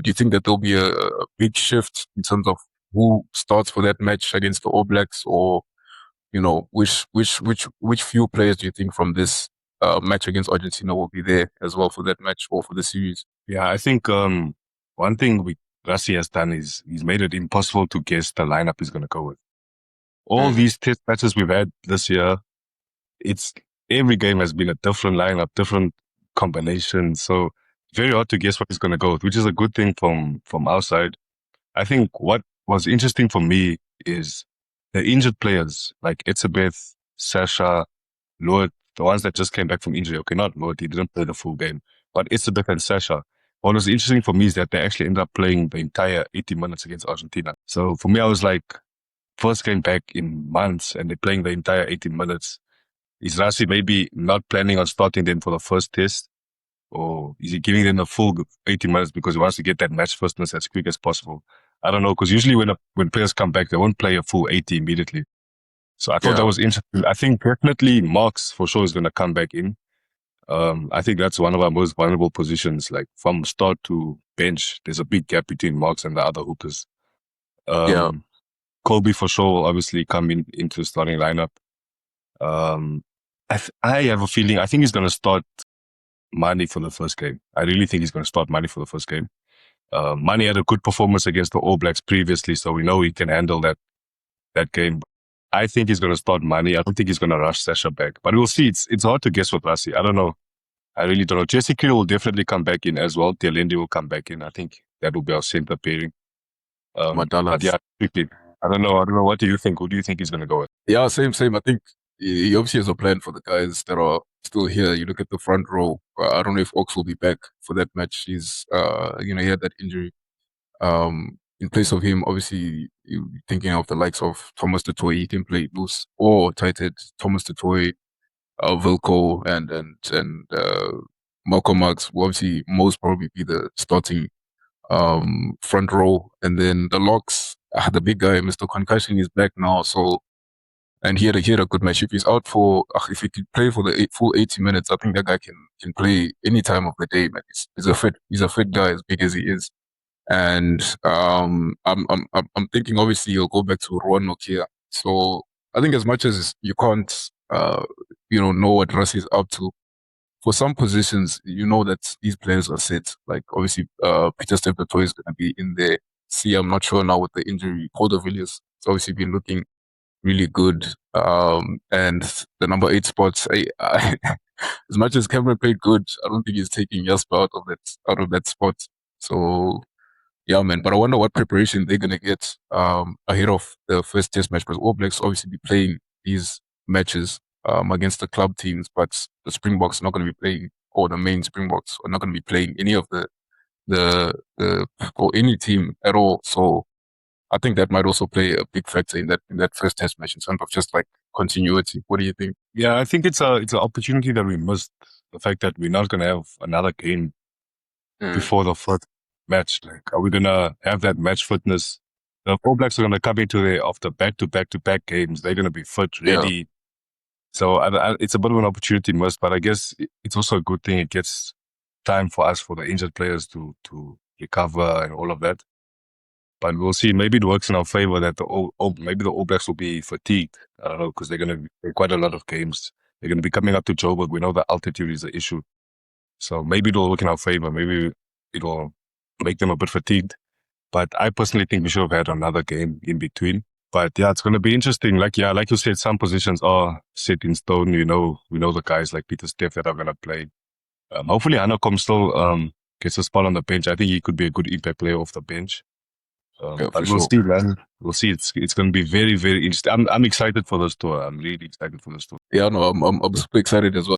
do you think that there'll be a big shift in terms of who starts for that match against the All Blacks, or which few players do you think from this match against Argentina will be there as well for that match or for the series? Yeah, I think one thing Rassie has done is he's made it impossible to guess the lineup he's going to go with. All these test matches we've had this year, every game has been a different lineup, different combination. So very hard to guess what he's going to go with, which is a good thing from our side. I think what was interesting for me is the injured players like Etzebeth, Sacha, Lord, the ones that just came back from injury. Okay, not Lord, he didn't play the full game, but Etzebeth and Sacha. What was interesting for me is that they actually ended up playing the entire 80 minutes against Argentina. So for me, I was like, first game back in months and they're playing the entire 80 minutes. Is Rassie maybe not planning on starting them for the first test? Or is he giving them the full 80 minutes because he wants to get that match firstness as quick as possible? I don't know, because usually when players come back, they won't play a full 80 immediately. So I thought that was interesting. I think definitely Marks for sure is going to come back in. I think that's one of our most vulnerable positions. Like from start to bench, there's a big gap between Marks and the other hoopers. Colby for sure will obviously come into the starting lineup. I have a feeling, I think he's going to start Mane for the first game. I really think he's going to start Mane for the first game. Mane had a good performance against the All Blacks previously, so we know he can handle that game. I think he's going to start Mane. I don't think he's going to rush Sacha back. But we'll see. It's hard to guess with Rassie. I don't know. I really don't know. Jesse Kriel will definitely come back in as well. Telendi will come back in. I think that will be our center pairing. But yeah, quickly. I don't know. What do you think? Who do you think he's going to go with? Yeah, same. I think he obviously has a plan for the guys that are still here. You look at the front row. I don't know if Ox will be back for that match. He's, he had that injury. In place of him, obviously, you're thinking of the likes of Thomas du Toit. He can play loose or tighthead. Thomas du Toit, Wilco, and Marco Marx will obviously most probably be the starting front row. And then the locks, the big guy, Mr. Concussion, is back now. So, and he had a good match. If he's out if he could play for the full 80 minutes, I think that guy can play any time of the day, man. He's a fit guy, as big as he is. And I'm thinking obviously he'll go back to Ruan Nokia. So I think as much as you can't know what Rassie is up to, for some positions you know that these players are set. Like obviously Peter Steph Toy is gonna be in there. See, I'm not sure now with the injury. Paul de Villiers has obviously been looking really good. And the number 8 spots, as much as Cameron played good, I don't think he's taking Jasper out of that spot. So yeah, man. But I wonder what preparation they're gonna get ahead of the first test match, because All Blacks obviously be playing these matches against the club teams, but the Springboks are not going to be playing, or the main Springboks are not going to be playing any of the or any team at all. So I think that might also play a big factor in that first test match in terms of just like continuity. What do you think? Yeah, I think it's an opportunity that we missed. The fact that we're not going to have another game before the first match. Like, are we going to have that match fitness? The All Blacks are going to come into there after back-to-back games. They're going to be fit, ready. Yeah. So it's a bit of an opportunity missed, but I guess it's also a good thing. It gets time for us, for the injured players to recover and all of that. But we'll see. Maybe it works in our favor that maybe the All Blacks will be fatigued. I don't know, because they're going to be quite a lot of games. They're going to be coming up to Joburg. We know the altitude is the issue. So maybe it'll work in our favor. Maybe it'll make them a bit fatigued. But I personally think we should have had another game in between. But yeah, it's going to be interesting. Like you said, some positions are set in stone. We know the guys like Peter Steph that are going to play. Hopefully Hanekom still gets a spot on the bench. I think he could be a good impact player off the bench. But we'll see, man. We'll see. It's going to be very, very interesting. I'm excited for this tour. I'm really excited for this tour. Yeah, no, I'm super excited as well.